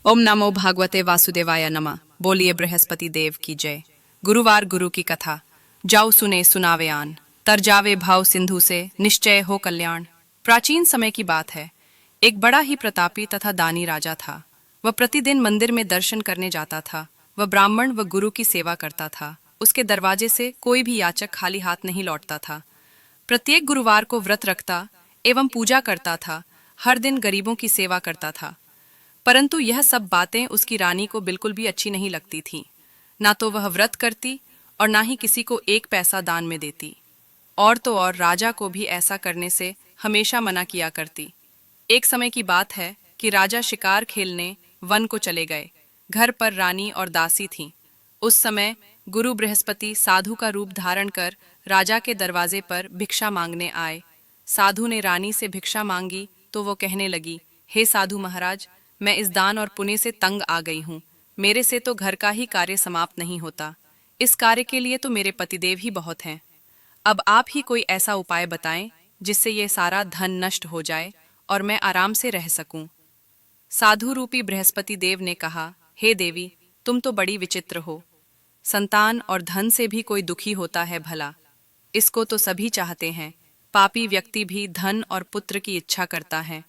ओम नमो भागवते वासुदेवाय नमः। बोलिए बृहस्पति देव की जय। गुरुवार गुरु की कथा। जाओ सुने सुनावे आन, तर जावे भाव सिंधु से, निश्चय हो कल्याण। प्राचीन समय की बात है। एक बड़ा ही प्रतापी तथा दानी राजा था। वह प्रतिदिन मंदिर में दर्शन करने जाता था। वह ब्राह्मण व गुरु की सेवा करता था। उसके दरवाजे से कोई भी याचक खाली हाथ नहीं लौटता था। प्रत्येक गुरुवार को व्रत रखता एवं पूजा करता था। हर दिन गरीबों की सेवा करता था। परंतु यह सब बातें उसकी रानी को बिल्कुल भी अच्छी नहीं लगती थीं। ना तो वह व्रत करती और ना ही किसी को एक पैसा दान में देती। और तो और राजा को भी ऐसा करने से हमेशा मना किया करती। एक समय की बात है कि राजा शिकार खेलने वन को चले गए। घर पर रानी और दासी थीं। उस समय गुरु बृहस्पति साधु का रूप धारण कर राजा के दरवाजे पर भिक्षा मांगने आए। साधु ने रानी से भिक्षा मांगी तो वो कहने लगी, हे साधु महाराज, मैं इस दान और पुण्य से तंग आ गई हूँ। मेरे से तो घर का ही कार्य समाप्त नहीं होता। इस कार्य के लिए तो मेरे पतिदेव ही बहुत हैं। अब आप ही कोई ऐसा उपाय बताएं जिससे ये सारा धन नष्ट हो जाए और मैं आराम से रह सकूं। साधु रूपी बृहस्पति देव ने कहा, हे देवी, तुम तो बड़ी विचित्र हो। संतान और धन से भी कोई दुखी होता है भला? इसको तो सभी चाहते हैं। पापी व्यक्ति भी धन और पुत्र की इच्छा करता है।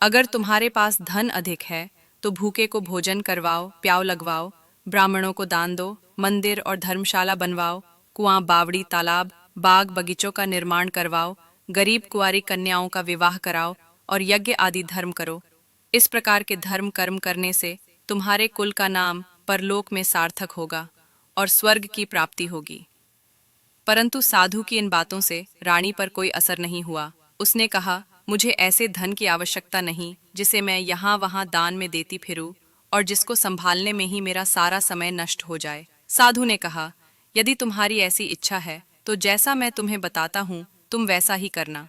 अगर तुम्हारे पास धन अधिक है तो भूखे को भोजन करवाओ, प्याव लगवाओ, ब्राह्मणों को दान दो, मंदिर और धर्मशाला बनवाओ, कुआं, बावड़ी, तालाब, बाग बगीचों का निर्माण करवाओ, गरीब कुंवारी कन्याओं का विवाह कराओ और यज्ञ आदि धर्म करो। इस प्रकार के धर्म कर्म करने से तुम्हारे कुल का नाम परलोक में सार्थक होगा और स्वर्ग की प्राप्ति होगी। परंतु साधु की इन बातों से रानी पर कोई असर नहीं हुआ। उसने कहा, मुझे ऐसे धन की आवश्यकता नहीं जिसे मैं यहाँ वहाँ दान में देती फिरूं और जिसको संभालने में ही मेरा सारा समय नष्ट हो जाए। साधु ने कहा, यदि तुम्हारी ऐसी इच्छा है तो जैसा मैं तुम्हें बताता हूँ तुम वैसा ही करना।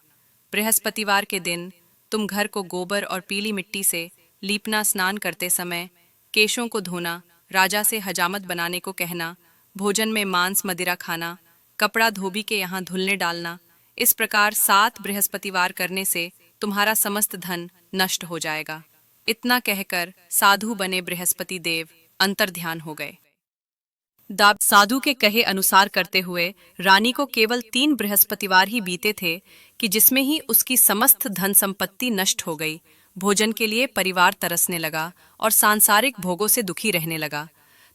बृहस्पतिवार के दिन तुम घर को गोबर और पीली मिट्टी से लीपना, स्नान करते समय केशों को धोना, राजा से हजामत बनाने को कहना, भोजन में मांस मदिरा खाना, कपड़ा धोबी के यहाँ धुलने डालना। इस प्रकार 7 बृहस्पतिवार करने से तुम्हारा समस्त धन नष्ट हो जाएगा। इतना कहकर साधु बने बृहस्पति देव अंतर्ध्यान हो गए। साधु के कहे अनुसार करते हुए रानी को केवल 3 बृहस्पतिवार ही बीते थे कि जिसमें ही उसकी समस्त धन संपत्ति नष्ट हो गई। भोजन के लिए परिवार तरसने लगा और सांसारिक भोगों से दुखी रहने लगा।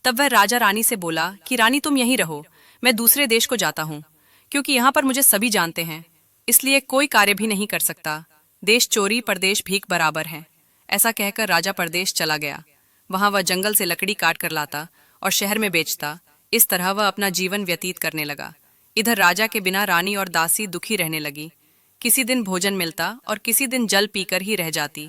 तब वह राजा रानी से बोला कि रानी, तुम यहीं रहो, मैं दूसरे देश को जाता हूँ, क्योंकि यहाँ पर मुझे सभी जानते हैं, इसलिए कोई कार्य भी नहीं कर सकता। देश चोरी परदेश भीख बराबर है। ऐसा कहकर राजा परदेश चला गया। वहां वह जंगल से लकड़ी काट कर लाता और शहर में बेचता। इस तरह वह अपना जीवन व्यतीत करने लगा। इधर राजा के बिना रानी और दासी दुखी रहने लगी। किसी दिन भोजन मिलता और किसी दिन जल पीकर ही रह जाती।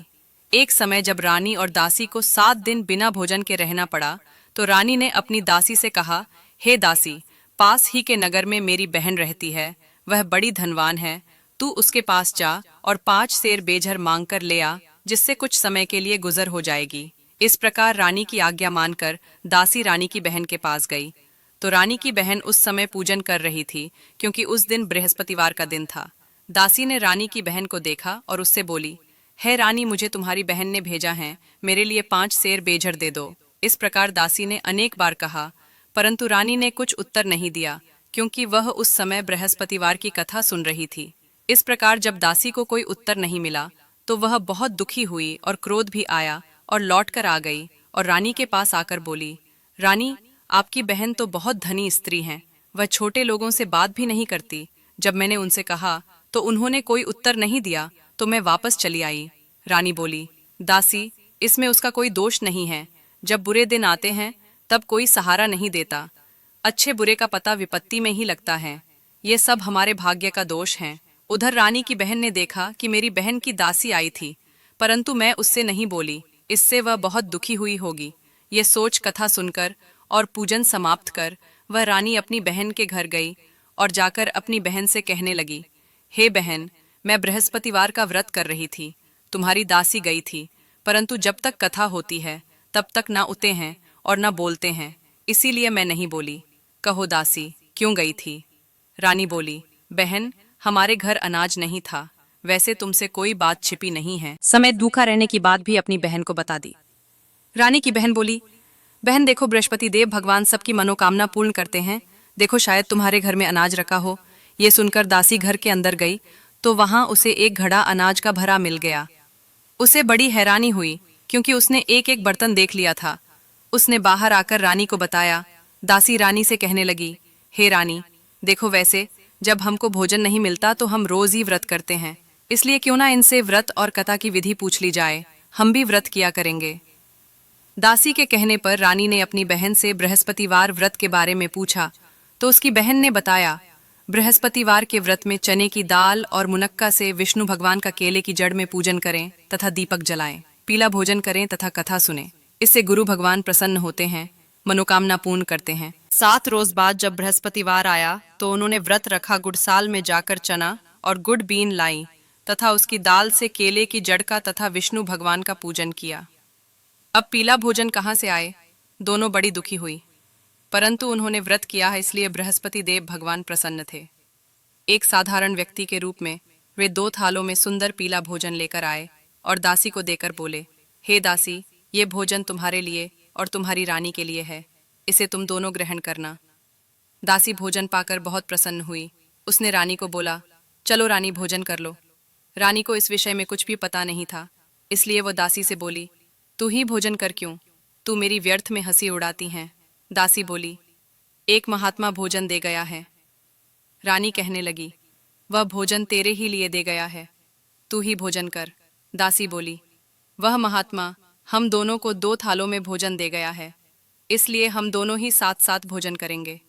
एक समय जब रानी और दासी को 7 दिन बिना भोजन के रहना पड़ा तो रानी ने अपनी दासी से कहा, हे दासी, पास ही के नगर में मेरी बहन रहती है, वह बड़ी धनवान है। तू उसके पास जा और 5 सेर बेझर मांग कर ले आ, जिससे कुछ समय के लिए गुजर हो जाएगी। इस प्रकार रानी की आज्ञा मानकर दासी रानी की बहन के पास गई तो रानी की बहन उस समय पूजन कर रही थी, क्योंकि उस दिन बृहस्पतिवार का दिन था। दासी ने रानी की बहन को देखा और उससे बोली, है रानी, मुझे तुम्हारी बहन ने भेजा है, मेरे लिए 5 सेर बेझर दे दो। इस प्रकार दासी ने अनेक बार कहा, परंतु रानी ने कुछ उत्तर नहीं दिया, क्योंकि वह उस समय बृहस्पतिवार की कथा सुन रही थी। इस प्रकार जब दासी को कोई उत्तर नहीं मिला तो वह बहुत दुखी हुई और क्रोध भी आया और लौटकर आ गई और रानी के पास आकर बोली, रानी, आपकी बहन तो बहुत धनी स्त्री हैं, वह छोटे लोगों से बात भी नहीं करती। जब मैंने उनसे कहा तो उन्होंने कोई उत्तर नहीं दिया तो मैं वापस चली आई। रानी बोली, दासी, इसमें उसका कोई दोष नहीं है। जब बुरे दिन आते हैं तब कोई सहारा नहीं देता। अच्छे बुरे का पता विपत्ति में ही लगता है। ये सब हमारे भाग्य का दोष है। उधर रानी की बहन ने देखा कि मेरी बहन की दासी आई थी, परंतु मैं उससे नहीं बोली, इससे वह बहुत दुखी हुई होगी। ये सोच कथा सुनकर और पूजन समाप्त कर वह रानी अपनी बहन के घर गई और जाकर अपनी बहन से कहने लगी, हे बहन, मैं बृहस्पतिवार का व्रत कर रही थी, तुम्हारी दासी गई थी, परंतु जब तक कथा होती है तब तक ना उते हैं और ना बोलते हैं, इसीलिए मैं नहीं बोली। कहो दासी, क्यों गई थी? रानी बोली, बहन, हमारे घर अनाज नहीं था, वैसे तुमसे कोई बात छिपी नहीं है। समय भूखा रहने की बात भी अपनी बहन को बता दी। रानी की बहन बोली, बहन देखो, बृहस्पति देव भगवान सबकी मनोकामना पूर्ण करते हैं। देखो, शायद तुम्हारे घर में अनाज रखा हो। ये सुनकर दासी घर के अंदर गई तो वहां उसे एक घड़ा अनाज का भरा मिल गया। उसे बड़ी हैरानी हुई क्योंकि उसने एक एक बर्तन देख लिया था। उसने बाहर आकर रानी को बताया। दासी रानी से कहने लगी, हे रानी, देखो, वैसे जब हमको भोजन नहीं मिलता तो हम रोज ही व्रत करते हैं, इसलिए क्यों ना इनसे व्रत और कथा की विधि पूछ ली जाए, हम भी व्रत किया करेंगे। दासी के कहने पर रानी ने अपनी बहन से बृहस्पतिवार व्रत के बारे में पूछा तो उसकी बहन ने बताया, बृहस्पतिवार के व्रत में चने की दाल और मुनक्का से विष्णु भगवान का केले की जड़ में पूजन करें तथा दीपक जलाएं, पीला भोजन करें तथा कथा सुने। इससे गुरु भगवान प्रसन्न होते हैं, मनोकामना पूर्ण करते हैं। 7 रोज बाद जब बृहस्पतिवार आया तो उन्होंने व्रत रखा, गुड़साल में जाकर चना और गुड़ बीन लाई तथा उसकी दाल से केले की जड़ का तथा विष्णु भगवान का पूजन किया। अब पीला भोजन कहाँ से आए? दोनों बड़ी दुखी हुई, परंतु उन्होंने व्रत किया है इसलिए बृहस्पति देव भगवान प्रसन्न थे। एक साधारण व्यक्ति के रूप में वे 2 थालों में सुंदर पीला भोजन लेकर आए और दासी को देकर बोले, हे दासी, ये भोजन तुम्हारे लिए और तुम्हारी रानी के लिए है, इसे तुम दोनों ग्रहण करना। दासी भोजन पाकर बहुत प्रसन्न हुई। उसने रानी को बोला, चलो रानी, भोजन कर लो। रानी को इस विषय में कुछ भी पता नहीं था, इसलिए वो दासी से बोली, तू ही भोजन कर, क्यों तू मेरी व्यर्थ में हंसी उड़ाती हैं। दासी बोली, एक महात्मा भोजन दे गया है। रानी कहने लगी, वह भोजन तेरे ही लिए दे गया है, तू ही भोजन कर। दासी बोली, वह महात्मा हम दोनों को 2 थालों में भोजन दे गया है, इसलिए हम दोनों ही साथ साथ भोजन करेंगे।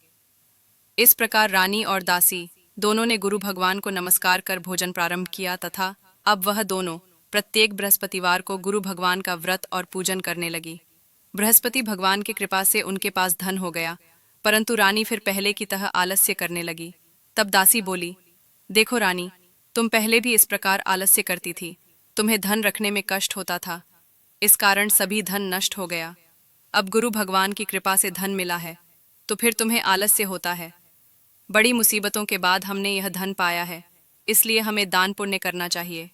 इस प्रकार रानी और दासी दोनों ने गुरु भगवान को नमस्कार कर भोजन प्रारंभ किया तथा अब वह दोनों प्रत्येक बृहस्पतिवार को गुरु भगवान का व्रत और पूजन करने लगी। बृहस्पति भगवान की कृपा से उनके पास धन हो गया, परंतु रानी फिर पहले की तरह आलस्य करने लगी। तब दासी बोली, देखो रानी, तुम पहले भी इस प्रकार आलस्य करती थी, तुम्हें धन रखने में कष्ट होता था, इस कारण सभी धन नष्ट हो गया। अब गुरु भगवान की कृपा से धन मिला है तो फिर तुम्हें आलस्य होता है। बड़ी मुसीबतों के बाद हमने यह धन पाया है, इसलिए हमें दान पुण्य करना चाहिए।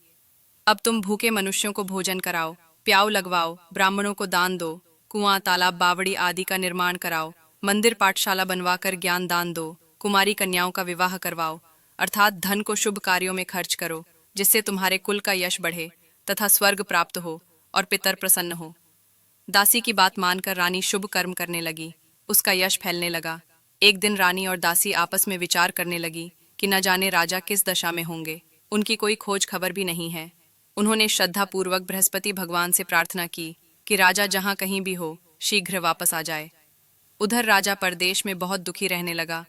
अब तुम भूखे मनुष्यों को भोजन कराओ, प्याऊ लगवाओ, ब्राह्मणों को दान दो, कुआं, तालाब, बावड़ी आदि का निर्माण कराओ, मंदिर पाठशाला बनवाकर ज्ञान दान दो, कुमारी कन्याओं का विवाह करवाओ, अर्थात धन को शुभ कार्यों में खर्च करो, जिससे तुम्हारे कुल का यश बढ़े तथा स्वर्ग प्राप्त हो और पितर प्रसन्न हो। दासी की बात मानकर रानी शुभ कर्म करने लगी, उसका यश फैलने लगा। एक दिन रानी और दासी आपस में विचार करने लगी कि न जाने राजा किस दशा में होंगे, उनकी कोई खोज खबर भी नहीं है। उन्होंने श्रद्धापूर्वक बृहस्पति भगवान से प्रार्थना की कि राजा जहाँ कहीं भी हो शीघ्र वापस आ जाए। उधर राजा परदेश में बहुत दुखी रहने लगा।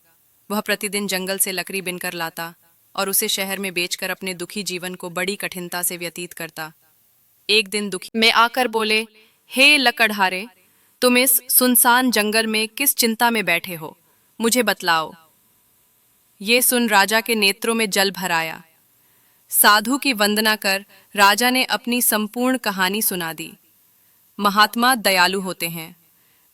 वह प्रतिदिन जंगल से लकड़ी बिनकर लाता और उसे शहर में बेचकर अपने दुखी जीवन को बड़ी कठिनता से व्यतीत करता। एक दिन दुखी में आकर बोले, हे लकड़हारे, तुम इस सुनसान जंगल में किस चिंता में बैठे हो, मुझे बतलाओ। ये सुन राजा के नेत्रों में जल भर आया। साधु की वंदना कर राजा ने अपनी संपूर्ण कहानी सुना दी। महात्मा दयालु होते हैं।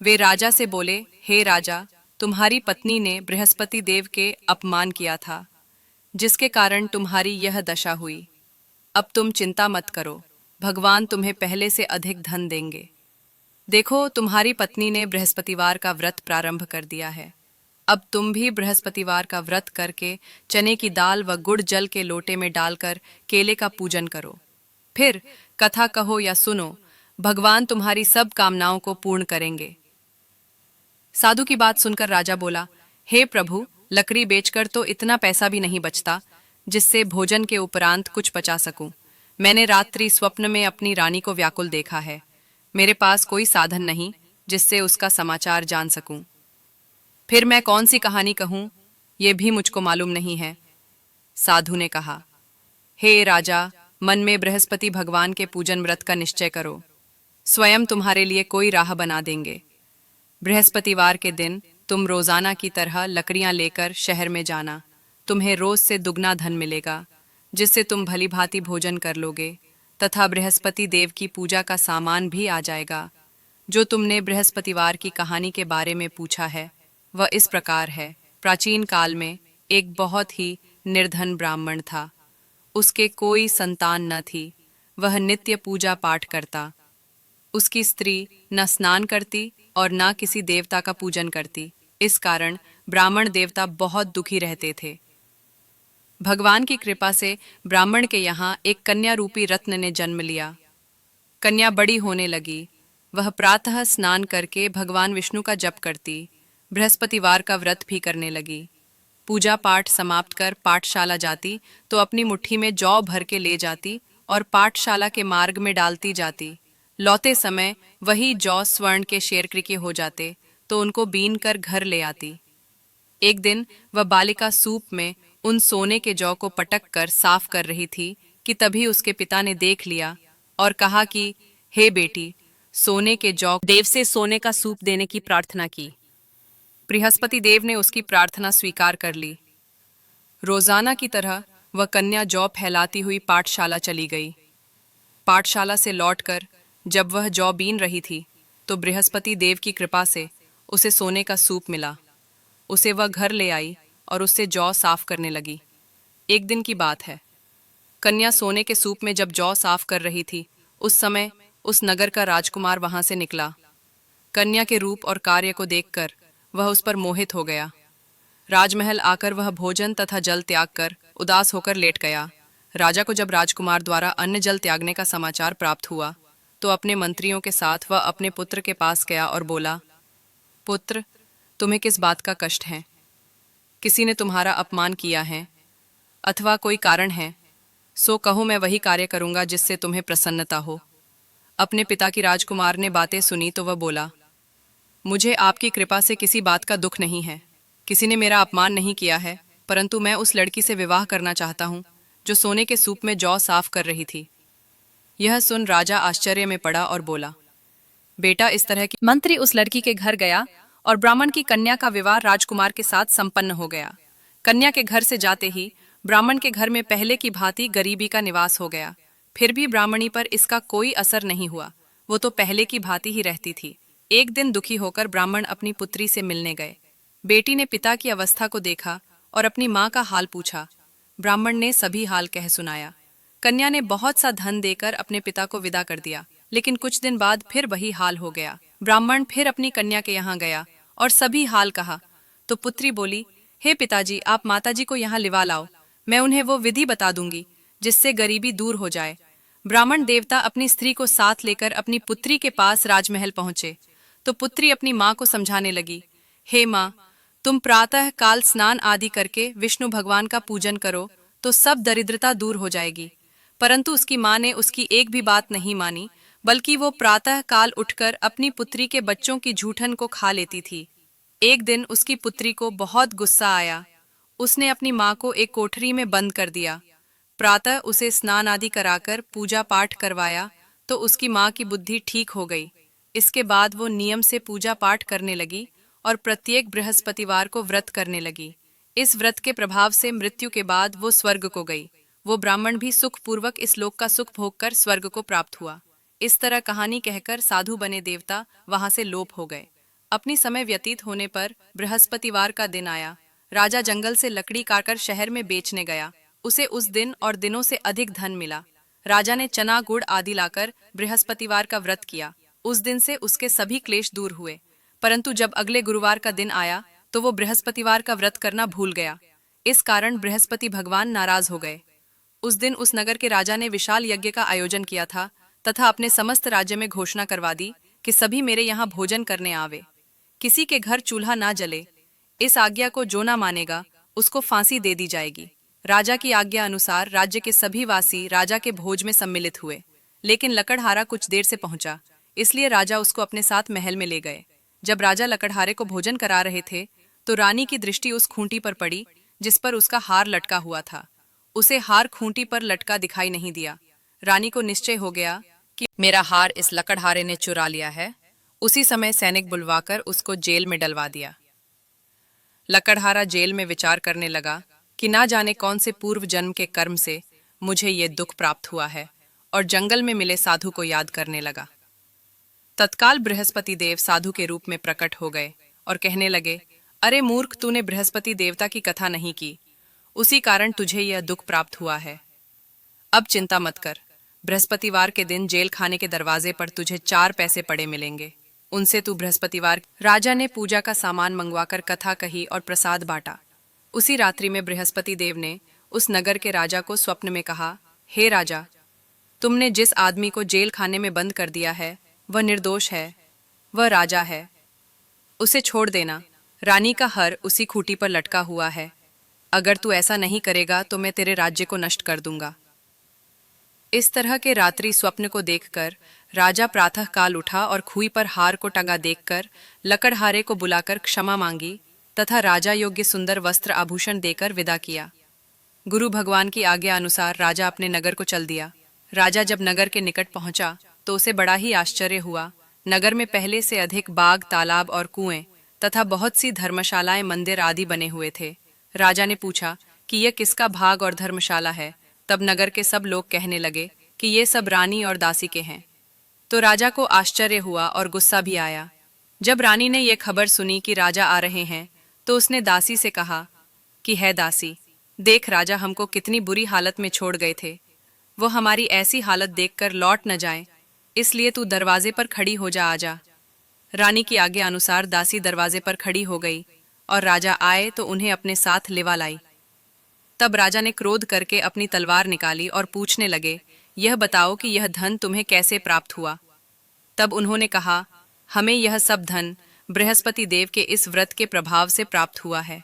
वे राजा से बोले, हे राजा, तुम्हारी पत्नी ने बृहस्पति देव के अपमान किया था, जिसके कारण तुम्हारी यह दशा हुई। अब तुम चिंता मत करो, भगवान तुम्हें पहले से अधिक धन देंगे। देखो, तुम्हारी पत्नी ने बृहस्पतिवार का व्रत प्रारंभ कर दिया है। अब तुम भी बृहस्पतिवार का व्रत करके चने की दाल व गुड़ जल के लोटे में डालकर केले का पूजन करो। फिर कथा कहो या सुनो, भगवान तुम्हारी सब कामनाओं को पूर्ण करेंगे। साधु की बात सुनकर राजा बोला, हे प्रभु, लकड़ी बेचकर तो इतना पैसा भी नहीं बचता जिससे भोजन के उपरांत कुछ पचा सकूं। मैंने रात्रि स्वप्न में अपनी रानी को व्याकुल देखा है। मेरे पास कोई साधन नहीं जिससे उसका समाचार जान सकूं। फिर मैं कौन सी कहानी कहूं, यह भी मुझको मालूम नहीं है। साधु ने कहा, हे राजा, मन में बृहस्पति भगवान के पूजन व्रत का निश्चय करो, स्वयं तुम्हारे लिए कोई राह बना देंगे। बृहस्पतिवार के दिन तुम रोजाना की तरह लकड़ियां लेकर शहर में जाना। तुम्हें रोज से दुगना धन मिलेगा, जिससे तुम भली भांति भोजन कर लोगे तथा बृहस्पति देव की पूजा का सामान भी आ जाएगा। जो तुमने बृहस्पतिवार की कहानी के बारे में पूछा है वह इस प्रकार है। प्राचीन काल में एक बहुत ही निर्धन ब्राह्मण था। उसके कोई संतान न थी। वह नित्य पूजा पाठ करता। उसकी स्त्री न स्नान करती और न किसी देवता का पूजन करती। इस कारण ब्राह्मण देवता बहुत दुखी रहते थे। भगवान की कृपा से ब्राह्मण के यहाँ एक कन्या रूपी रत्न ने जन्म लिया। कन्या बड़ी होने लगी। वह प्रातः स्नान करके भगवान विष्णु का जप करती, बृहस्पतिवार का व्रत भी करने लगी। पूजा पाठ समाप्त कर पाठशाला जाती तो अपनी मुट्ठी में जौ भर के ले जाती और पाठशाला के मार्ग में डालती जाती। लौटे समय वही जौ स्वर्ण के शेरक्री के हो जाते तो उनको बीन कर घर ले आती। एक दिन वह बालिका सूप में उन सोने के जौ को पटक कर साफ कर रही थी कि तभी उसके पिता ने देख लिया और कहा कि हे बेटी, सोने के जौ देव से सोने का सूप देने की प्रार्थना की। बृहस्पति देव ने उसकी प्रार्थना स्वीकार कर ली। रोजाना की तरह वह कन्या जौ फैलाती हुई पाठशाला चली गई। पाठशाला से लौटकर जब वह जौ बीन रही थी तो बृहस्पति देव की कृपा से उसे सोने का सूप मिला। उसे वह घर ले आई और उससे जौ साफ करने लगी। एक दिन की बात है, कन्या सोने के सूप में जब जौ साफ कर रही थी उस समय उस नगर का राजकुमार वहां से निकला। कन्या के रूप और कार्य को देखकर वह उस पर मोहित हो गया। राजमहल आकर वह भोजन तथा जल त्याग कर उदास होकर लेट गया। राजा को जब राजकुमार द्वारा अन्न जल त्यागने का समाचार प्राप्त हुआ तो अपने मंत्रियों के साथ वह अपने पुत्र के पास गया और बोला, पुत्र, तुम्हें किस बात का कष्ट है? किसी ने तुम्हारा अपमान किया है अथवा कोई कारण है? सो कहो, मैं वही कार्य करूंगा जिससे तुम्हें प्रसन्नता हो। अपने पिता की राजकुमार ने बातें सुनी तो वह बोला, मुझे आपकी कृपा से किसी बात का दुख नहीं है। किसी ने मेरा अपमान नहीं किया है, परंतु मैं उस लड़की से विवाह करना चाहता हूँ जो सोने के सूप में जौ साफ कर रही थी। यह सुन राजा आश्चर्य में पड़ा और बोला, बेटा, इस तरह की। मंत्री उस लड़की के घर गया और ब्राह्मण की कन्या का विवाह राजकुमार के साथ संपन्न हो गया। कन्या के घर से जाते ही ब्राह्मण के घर में पहले की भांति गरीबी का निवास हो गया। फिर भी ब्राह्मणी पर इसका कोई असर नहीं हुआ। वो तो पहले की भांति ही रहती थी। एक दिन दुखी होकर ब्राह्मण अपनी पुत्री से मिलने गए। बेटी ने पिता की अवस्था को देखा और अपनी माँ का हाल पूछा। ब्राह्मण ने सभी हाल कह सुनाया। कन्या ने बहुत सा धन देकर अपने पिता को विदा कर दिया, लेकिन कुछ दिन बाद फिर वही हाल हो गया। ब्राह्मण फिर अपनी कन्या के यहाँ गया और सभी हाल कहा तो पुत्री बोली, हे पिताजी, आप माताजी को यहाँ लिवा लाओ। मैं उन्हें वो विधि बता दूंगी जिससे गरीबी दूर हो जाए। ब्राह्मण देवता अपनी स्त्री को साथ लेकर अपनी पुत्री के पास राजमहल पहुंचे तो पुत्री अपनी माँ को समझाने लगी, हे माँ, तुम प्रातः काल स्नान आदि करके विष्णु भगवान का पूजन करो तो सब दरिद्रता दूर हो जाएगी। परंतु उसकी माँ ने उसकी एक भी बात नहीं मानी, बल्कि वो प्रातः काल उठकर अपनी पुत्री के बच्चों की जूठन को खा लेती थी। एक दिन उसकी पुत्री को बहुत गुस्सा आया। उसने अपनी माँ को एक कोठरी में बंद कर दिया। प्रातः उसे स्नान आदि कराकर पूजा पाठ करवाया तो उसकी माँ की बुद्धि ठीक हो गई। इसके बाद वो नियम से पूजा पाठ करने लगी और प्रत्येक बृहस्पतिवार को व्रत करने लगी। इस व्रत के प्रभाव से मृत्यु के बाद वो स्वर्ग को गई। वो ब्राह्मण भी सुखपूर्वक इस लोक का सुख भोग कर स्वर्ग को प्राप्त हुआ। इस तरह कहानी कहकर साधु बने देवता वहां से लोप हो गए। अपनी समय व्यतीत होने पर बृहस्पतिवार का दिन आया। राजा जंगल से लकड़ी काटकर शहर में बेचने गया। उसे उस दिन और दिनों से अधिक धन मिला। राजा ने चना गुड़ आदि लाकर बृहस्पतिवार का व्रत किया। उस दिन से उसके सभी क्लेश दूर हुए। परंतु जब अगले गुरुवार का दिन आया तो वो बृहस्पतिवार का व्रत करना भूल गया। इस कारण बृहस्पति भगवान नाराज हो गए। उस दिन उस नगर के राजा ने विशाल यज्ञ का आयोजन किया था तथा अपने समस्त राज्य में घोषणा करवा दी कि सभी मेरे यहाँ भोजन करने आवे, किसी के घर चूल्हा ना जले। इस आज्ञा को जो ना मानेगा उसको फांसी दे दी जाएगी। राजा की आज्ञा अनुसार राज्य के सभी वासी राजा के भोज में सम्मिलित हुए, लेकिन लकड़हारा कुछ देर से पहुंचा, इसलिए राजा उसको अपने साथ महल में ले गए। जब राजा लकड़हारे को भोजन करा रहे थे तो रानी की दृष्टि उस खूंटी पर पड़ी जिस पर उसका हार लटका हुआ था। उसे हार खूंटी पर लटका दिखाई नहीं दिया। रानी को निश्चय हो गया कि मेरा हार इस लकड़हारे ने चुरा लिया है। उसी समय सैनिक बुलवाकर उसको जेल में डलवा दिया। लकड़हारा जेल में विचार करने लगा कि ना जाने कौन से पूर्व जन्म के कर्म से मुझे ये दुख प्राप्त हुआ है, और जंगल में मिले साधु को याद करने लगा। तत्काल बृहस्पति देव साधु के रूप में प्रकट हो गए और कहने लगे, अरे मूर्ख, तूने बृहस्पति देवता की कथा नहीं की, उसी कारण तुझे यह दुख प्राप्त हुआ है। अब चिंता मत कर, बृहस्पतिवार के दिन जेल खाने के दरवाजे पर तुझे 4 पैसे पड़े मिलेंगे, उनसे तू बृहस्पतिवार। राजा ने पूजा का सामान मंगवाकर कथा कही और प्रसाद बांटा। उसी रात्रि में बृहस्पति देव ने उस नगर के राजा को स्वप्न में कहा, हे राजा, तुमने जिस आदमी को जेल खाने में बंद कर दिया है वह निर्दोष है, वह राजा है, उसे छोड़ देना। रानी का हर उसी खूंटी पर लटका हुआ है। अगर तू ऐसा नहीं करेगा तो मैं तेरे राज्य को नष्ट कर दूंगा। इस तरह के रात्रि स्वप्न को देखकर राजा प्रातः काल उठा और खूई पर हार को टंगा देखकर लकड़हारे को बुलाकर क्षमा मांगी तथा राजा योग्य सुंदर वस्त्र आभूषण देकर विदा किया। गुरु भगवान की आज्ञा अनुसार राजा अपने नगर को चल दिया। राजा जब नगर के निकट पहुंचा तो उसे बड़ा ही आश्चर्य हुआ। नगर में पहले से अधिक बाग, तालाब और कुएं तथा बहुत सी धर्मशालाएं, मंदिर आदि बने हुए थे। राजा ने पूछा कि यह किसका भाग और धर्मशाला है। तब नगर के सब लोग कहने लगे कि ये सब रानी और दासी के हैं। तो राजा को आश्चर्य हुआ और गुस्सा भी आया। जब रानी ने यह खबर सुनी कि राजा आ रहे हैं तो उसने दासी से कहा कि है दासी, देख राजा हमको कितनी बुरी हालत में छोड़ गए थे, वो हमारी ऐसी हालत देखकर लौट न जाए, इसलिए तू दरवाजे पर खड़ी हो जा, आजा। रानी की आज्ञा अनुसार दासी दरवाजे पर खड़ी हो गई और राजा आए तो उन्हें अपने साथ लिवा लाई। तब राजा ने क्रोध करके अपनी तलवार निकाली और पूछने लगे, यह बताओ कि यह धन तुम्हें कैसे प्राप्त हुआ। तब उन्होंने कहा, हमें यह सब धन बृहस्पति देव के इस व्रत के प्रभाव से प्राप्त हुआ है।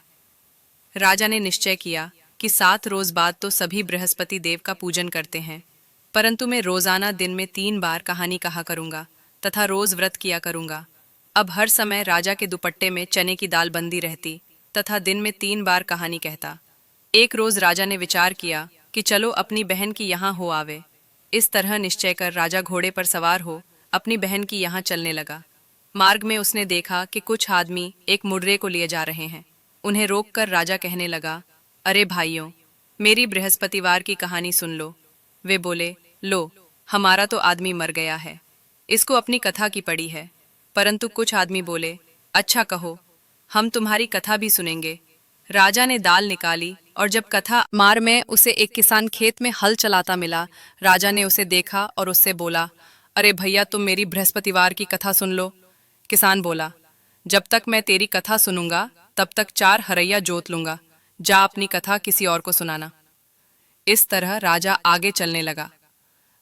राजा ने निश्चय किया कि 7 रोज बाद तो सभी बृहस्पति देव का पूजन करते हैं, परंतु मैं रोजाना दिन में 3 बार कहानी कहा करूंगा तथा रोज व्रत किया करूंगा। अब हर समय राजा के दुपट्टे में चने की दाल बंदी रहती तथा दिन में 3 बार कहानी कहता। एक रोज राजा ने विचार किया कि चलो अपनी बहन की यहाँ हो आवे। इस तरह निश्चय कर राजा घोड़े पर सवार हो अपनी बहन की यहाँ चलने लगा। मार्ग में उसने देखा कि कुछ आदमी एक मुर्रे को लिए जा रहे हैं। उन्हें रोककर राजा कहने लगा, अरे भाइयों, मेरी बृहस्पतिवार की कहानी सुन लो। वे बोले, लो, हमारा तो आदमी मर गया है, इसको अपनी कथा की पड़ी है। परंतु कुछ आदमी बोले, अच्छा कहो, हम तुम्हारी कथा भी सुनेंगे। राजा ने दाल निकाली और जब कथा मार में उसे एक किसान खेत में हल चलाता मिला। राजा ने उसे देखा और उससे बोला, अरे भैया, तुम मेरी बृहस्पतिवार की कथा सुन लो। किसान बोला, जब तक मैं तेरी कथा सुनूंगा तब तक 4 हरैया जोत लूंगा, जा अपनी कथा किसी और को सुनाना। इस तरह राजा आगे चलने लगा।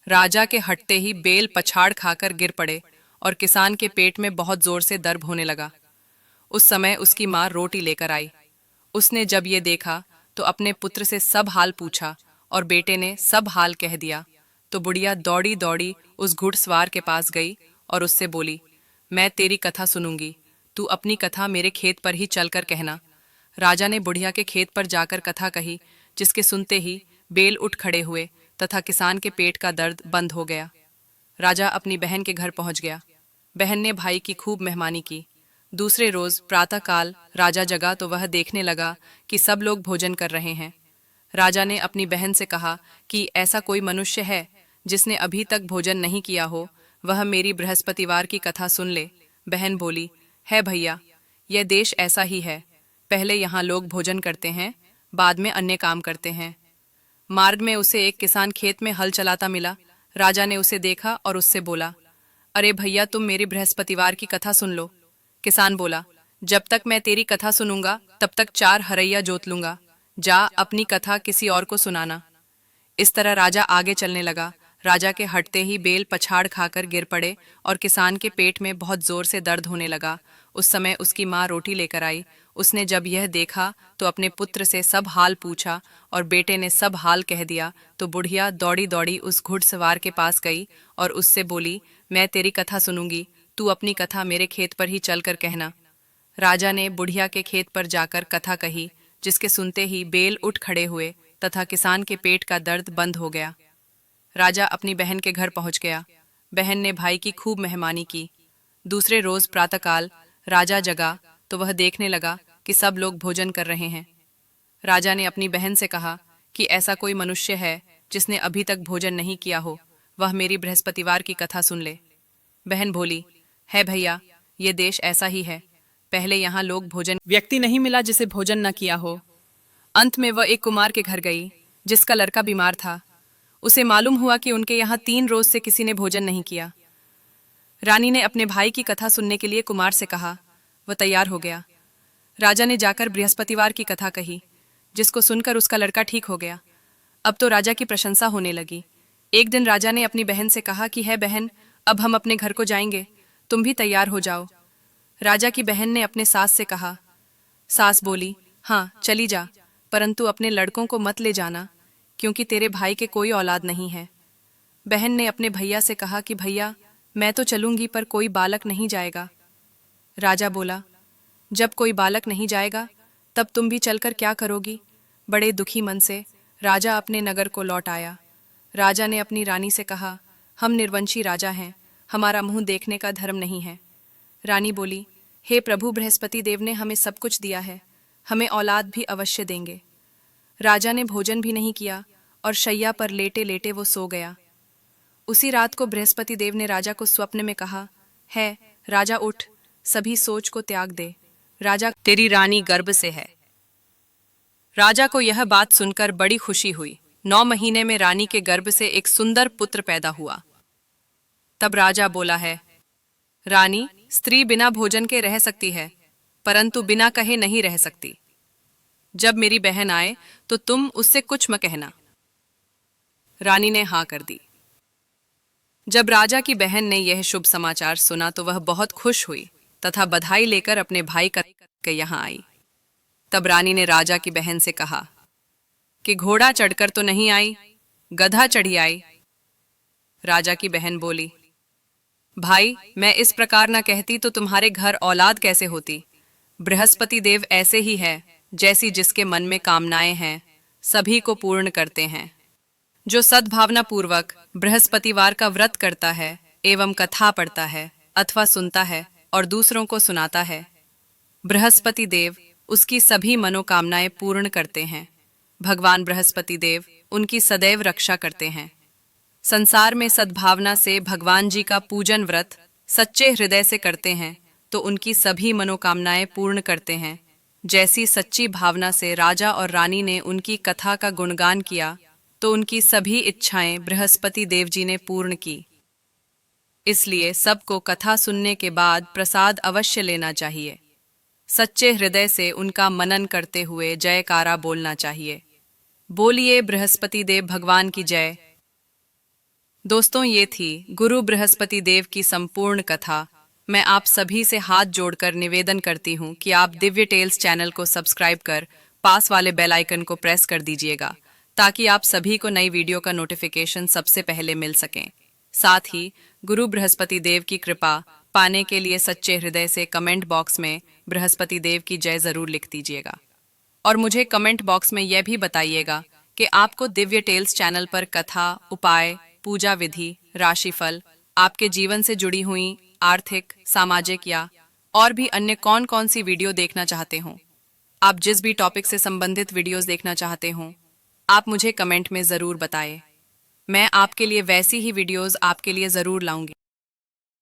राजा के हटते ही बेल पछाड़ खाकर गिर पड़े और किसान के पेट में बहुत जोर से दर्द होने लगा। उस समय उसकी माँ रोटी लेकर आई। उसने जब ये देखा तो अपने पुत्र से सब हाल पूछा और बेटे ने सब हाल कह दिया। तो बुढ़िया दौड़ी दौड़ी उस घुड़सवार के पास गई और उससे बोली, मैं तेरी कथा सुनूंगी, तू अपनी कथा मेरे खेत पर ही चलकर कहना। राजा ने बुढ़िया के खेत पर जाकर कथा कही, जिसके सुनते ही बेल उठ खड़े हुए तथा किसान के पेट का दर्द बंद हो गया। राजा अपनी बहन के घर पहुंच गया। बहन ने भाई की खूब मेहमानी की। दूसरे रोज प्रातःकाल राजा जगा तो वह देखने लगा कि सब लोग भोजन कर रहे हैं। राजा ने अपनी बहन से कहा कि ऐसा कोई मनुष्य है जिसने अभी तक भोजन नहीं किया हो, वह मेरी बृहस्पतिवार की कथा सुन ले। बहन बोली, है भैया, यह देश ऐसा ही है, पहले यहाँ लोग भोजन करते हैं, बाद में अन्य काम करते हैं। मार्ग में उसे एक किसान खेत में हल चलाता मिला। राजा ने उसे देखा और उससे बोला, अरे भैया, तुम मेरी बृहस्पतिवार की कथा सुन लो। किसान बोला, जब तक मैं तेरी कथा सुनूंगा तब तक 4 हरैया जोत लूंगा, जा अपनी कथा किसी और को सुनाना। इस तरह राजा आगे चलने लगा। राजा के हटते ही बेल पछाड़ खाकर गिर पड़े और किसान के पेट में बहुत जोर से दर्द होने लगा। उस समय उसकी माँ रोटी लेकर आई। उसने जब यह देखा तो अपने पुत्र से सब हाल पूछा और बेटे ने सब हाल कह दिया। तो बुढ़िया दौड़ी दौड़ी उस घुड़सवार के पास गई और उससे बोली, मैं तेरी कथा सुनूंगी, तू अपनी कथा मेरे खेत पर ही चलकर कहना। राजा ने बुढ़िया के खेत पर जाकर कथा कही, जिसके सुनते ही बेल उठ खड़े हुए तथा किसान के पेट का दर्द बंद हो गया। राजा अपनी बहन के घर पहुंच गया। बहन ने भाई की खूब मेहमानी की। दूसरे रोज प्रातःकाल राजा जगा तो वह देखने लगा कि सब लोग भोजन कर रहे हैं। राजा ने अपनी बहन से कहा कि ऐसा कोई मनुष्य है जिसने अभी तक भोजन नहीं किया हो, वह मेरी बृहस्पतिवार की कथा सुन ले। बहन बोली, है भैया, ये देश ऐसा ही है, पहले यहाँ लोग भोजन व्यक्ति नहीं मिला जिसे भोजन न किया हो। अंत में वह एक कुमार के घर गई जिसका लड़का बीमार था। उसे मालूम हुआ कि उनके यहाँ 3 रोज से किसी ने भोजन नहीं किया। रानी ने अपने भाई की कथा सुनने के लिए कुमार से कहा। वह तैयार हो गया। राजा ने जाकर बृहस्पतिवार की कथा कही, जिसको सुनकर उसका लड़का ठीक हो गया। अब तो राजा की प्रशंसा होने लगी। एक दिन राजा ने अपनी बहन से कहा कि है बहन, अब हम अपने घर को जाएंगे, तुम भी तैयार हो जाओ। राजा की बहन ने अपने सास से कहा। सास बोली, हाँ चली जा, परंतु अपने लड़कों को मत ले जाना, क्योंकि तेरे भाई के कोई औलाद नहीं है। बहन ने अपने भैया से कहा कि भैया, मैं तो चलूंगी पर कोई बालक नहीं जाएगा। राजा बोला, जब कोई बालक नहीं जाएगा तब तुम भी चलकर क्या करोगी। बड़े दुखी मन से राजा अपने नगर को लौट आया। राजा ने अपनी रानी से कहा, हम निर्वंशी राजा हैं, हमारा मुंह देखने का धर्म नहीं है। रानी बोली, हे प्रभु बृहस्पति देव ने हमें सब कुछ दिया है, हमें औलाद भी अवश्य देंगे। राजा ने भोजन भी नहीं किया और शैया पर लेटे लेटे वो सो गया। उसी रात को बृहस्पति देव ने राजा को स्वप्न में कहा, है राजा उठ, सभी सोच को त्याग दे, राजा तेरी रानी गर्भ से है। राजा को यह बात सुनकर बड़ी खुशी हुई। 9 महीने में रानी के गर्भ से एक सुंदर पुत्र पैदा हुआ। तब राजा बोला है, रानी, स्त्री बिना भोजन के रह सकती है, परंतु बिना कहे नहीं रह सकती। जब मेरी बहन आए तो तुम उससे कुछ मत कहना। रानी ने हाँ कर दी। जब राजा की बहन ने यह शुभ समाचार सुना तो वह बहुत खुश हुई तथा बधाई लेकर अपने भाई के यहाँ आई। तब रानी ने राजा की बहन से कहा कि घोड़ा चढ़कर तो नहीं आई, गधा चढ़ी आई। राजा की बहन बोली, भाई, मैं इस प्रकार न कहती तो तुम्हारे घर औलाद कैसे होती। बृहस्पति देव ऐसे ही है, जैसी जिसके मन में कामनाएं हैं सभी को पूर्ण करते हैं। जो सद्भावना पूर्वक बृहस्पतिवार का व्रत करता है एवं कथा पढ़ता है अथवा सुनता है और दूसरों को सुनाता है, बृहस्पति देव उसकी सभी मनोकामनाएं पूर्ण करते हैं। भगवान बृहस्पति देव उनकी सदैव रक्षा करते हैं। संसार में सद्भावना से भगवान जी का पूजन व्रत सच्चे हृदय से करते हैं तो उनकी सभी मनोकामनाएं पूर्ण करते हैं। जैसी सच्ची भावना से राजा और रानी ने उनकी कथा का गुणगान किया तो उनकी सभी इच्छाएं बृहस्पति देव जी ने पूर्ण की। इसलिए सबको कथा सुनने के बाद प्रसाद अवश्य लेना चाहिए। सच्चे हृदय से उनका मनन करते हुए जयकारा बोलना चाहिए। बोलिए बृहस्पति देव भगवान की जय। दोस्तों, ये थी गुरु बृहस्पति देव की संपूर्ण कथा। मैं आप सभी से हाथ जोड़कर निवेदन करती हूँ कि आप दिव्य टेल्स चैनल को सब्सक्राइब कर पास वाले बेल आइकन को प्रेस कर दीजिएगा, ताकि आप सभी को नई वीडियो का नोटिफिकेशन सबसे पहले मिल सकें। साथ ही गुरु बृहस्पति देव की कृपा पाने के लिए सच्चे हृदय से कमेंट बॉक्स में बृहस्पति देव की जय जरूर लिख दीजिएगा। और मुझे कमेंट बॉक्स में यह भी बताइएगा कि आपको दिव्य टेल्स चैनल पर कथा, उपाय, पूजा विधि, राशिफल, आपके जीवन से जुड़ी हुई आर्थिक, सामाजिक या और भी अन्य कौन कौन सी वीडियो देखना चाहते हो। आप जिस भी टॉपिक से संबंधित वीडियोस देखना चाहते हो, आप मुझे कमेंट में ज़रूर बताएं। मैं आपके लिए वैसी ही वीडियोस आपके लिए ज़रूर लाऊंगी।